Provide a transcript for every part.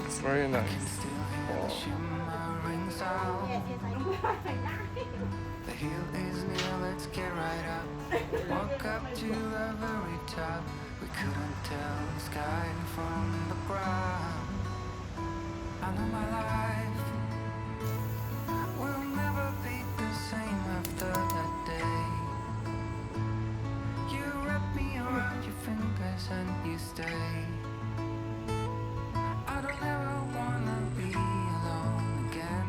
It's very nice. Wow. The hill is near, let's get right up. Walk up to the very top. We couldn't tell the sky from the ground. I know my life will never be the same after that day. You wrap me around your fingers and you stay. I don't ever wanna be alone again.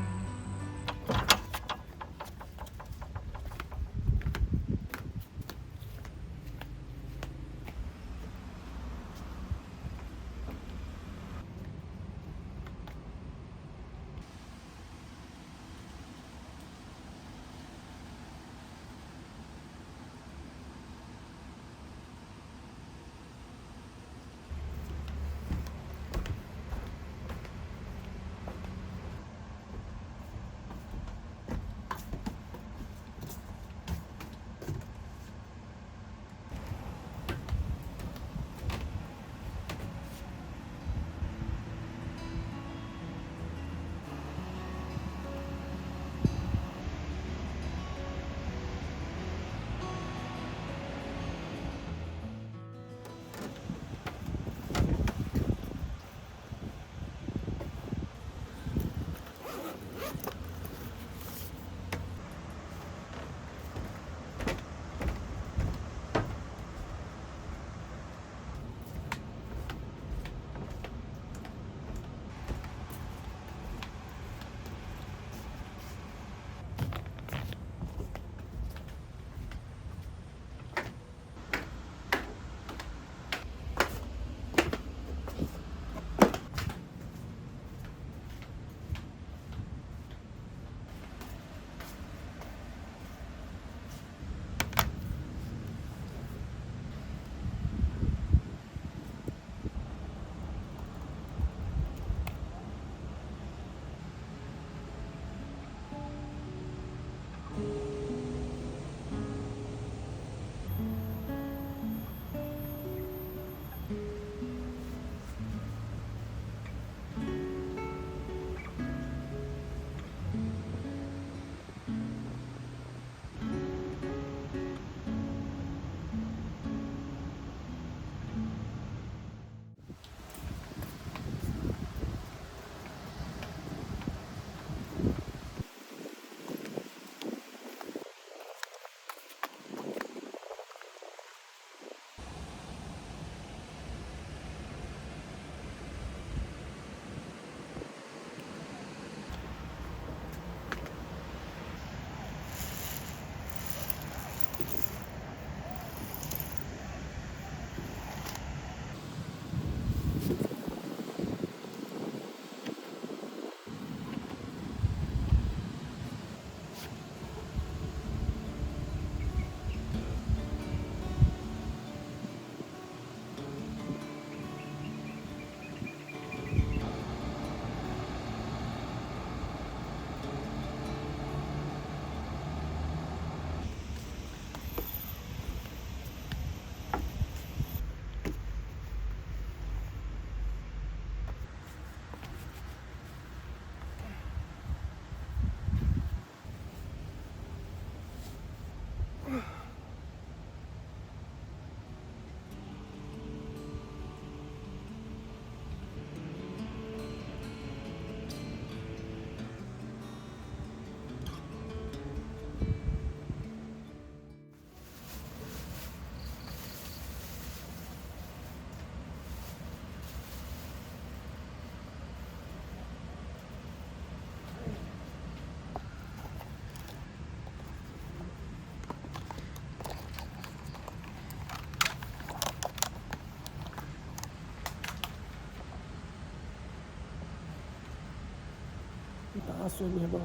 打水面包，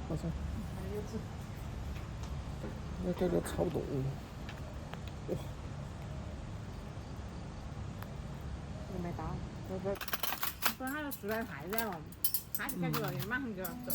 好像那这个超懂，哇，你没到，本来就住在太远了，他就感觉马上就要走。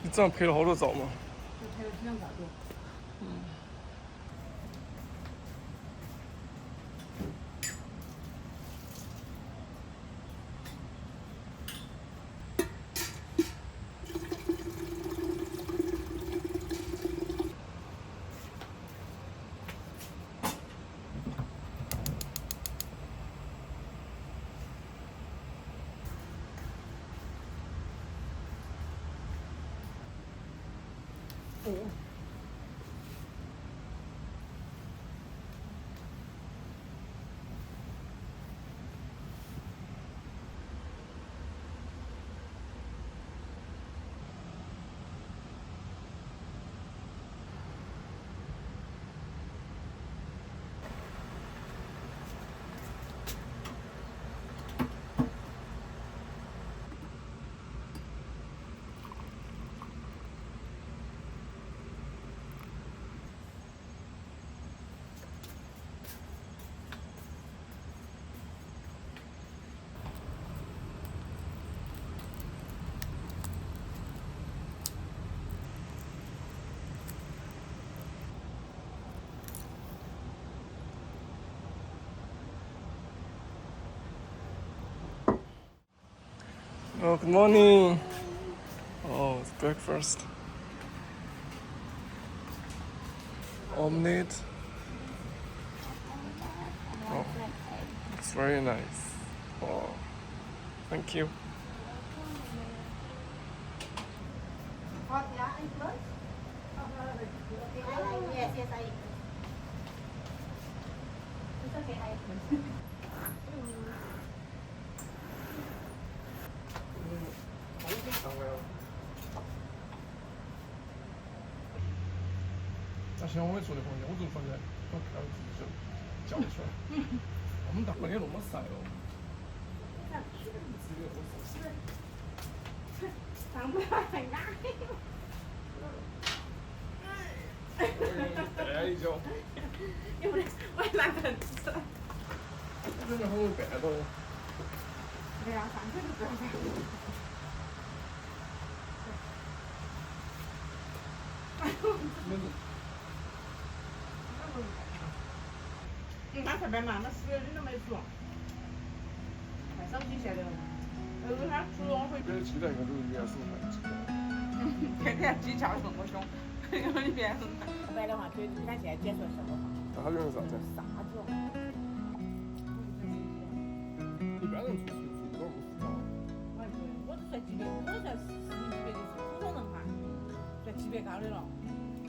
你这样拍了好多照吗？就拍了几张照片。哦。Oh, good morning. Oh, it's breakfast. Omelette. Oh, it's very nice. Oh, thank you. Hot, yeah, and close? Yes, yes, I eat. It's okay, I eat.那行，我也住的房间，我住房间，我看到自己就叫出来。我们大半夜那么晒了。长不了很大。带一脚。要不然我也拿盆子。这个好像带到。对呀，上去就不要带。他特别慢，那10点都没出，太伤心现在了。他出了我回去。这鸡蛋应该都是原生态鸡蛋。天天鸡叫这么凶，有点变生态。白的话，可以看现在剪出来效果好。那它用的啥子？啥子？一般人做不到那么复杂。我是算级别，我算市民级别的是普通人哈，算级别高的了。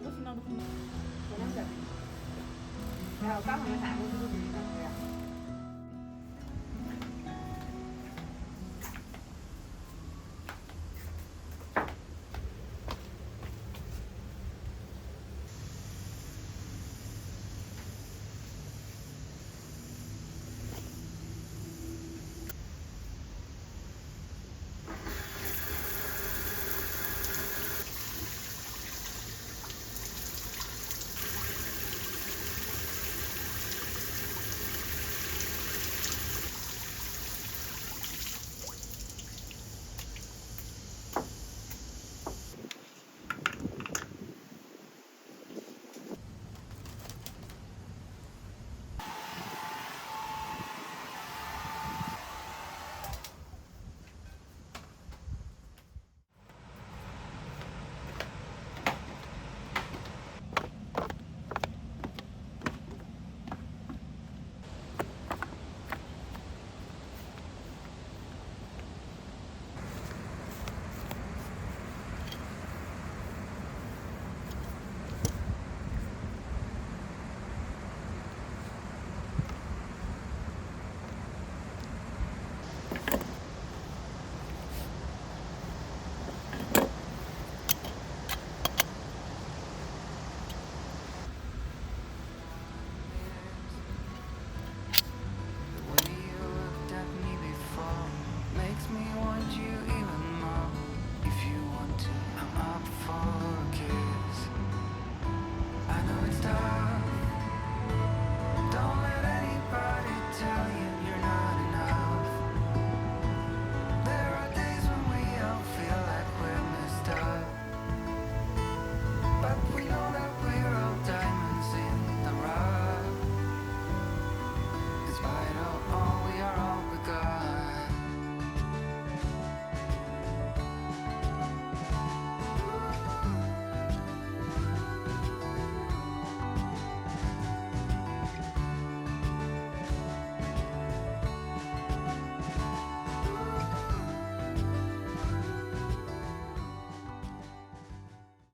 我听到都很。这2个。然后早上的饭我都是自己弄的呀。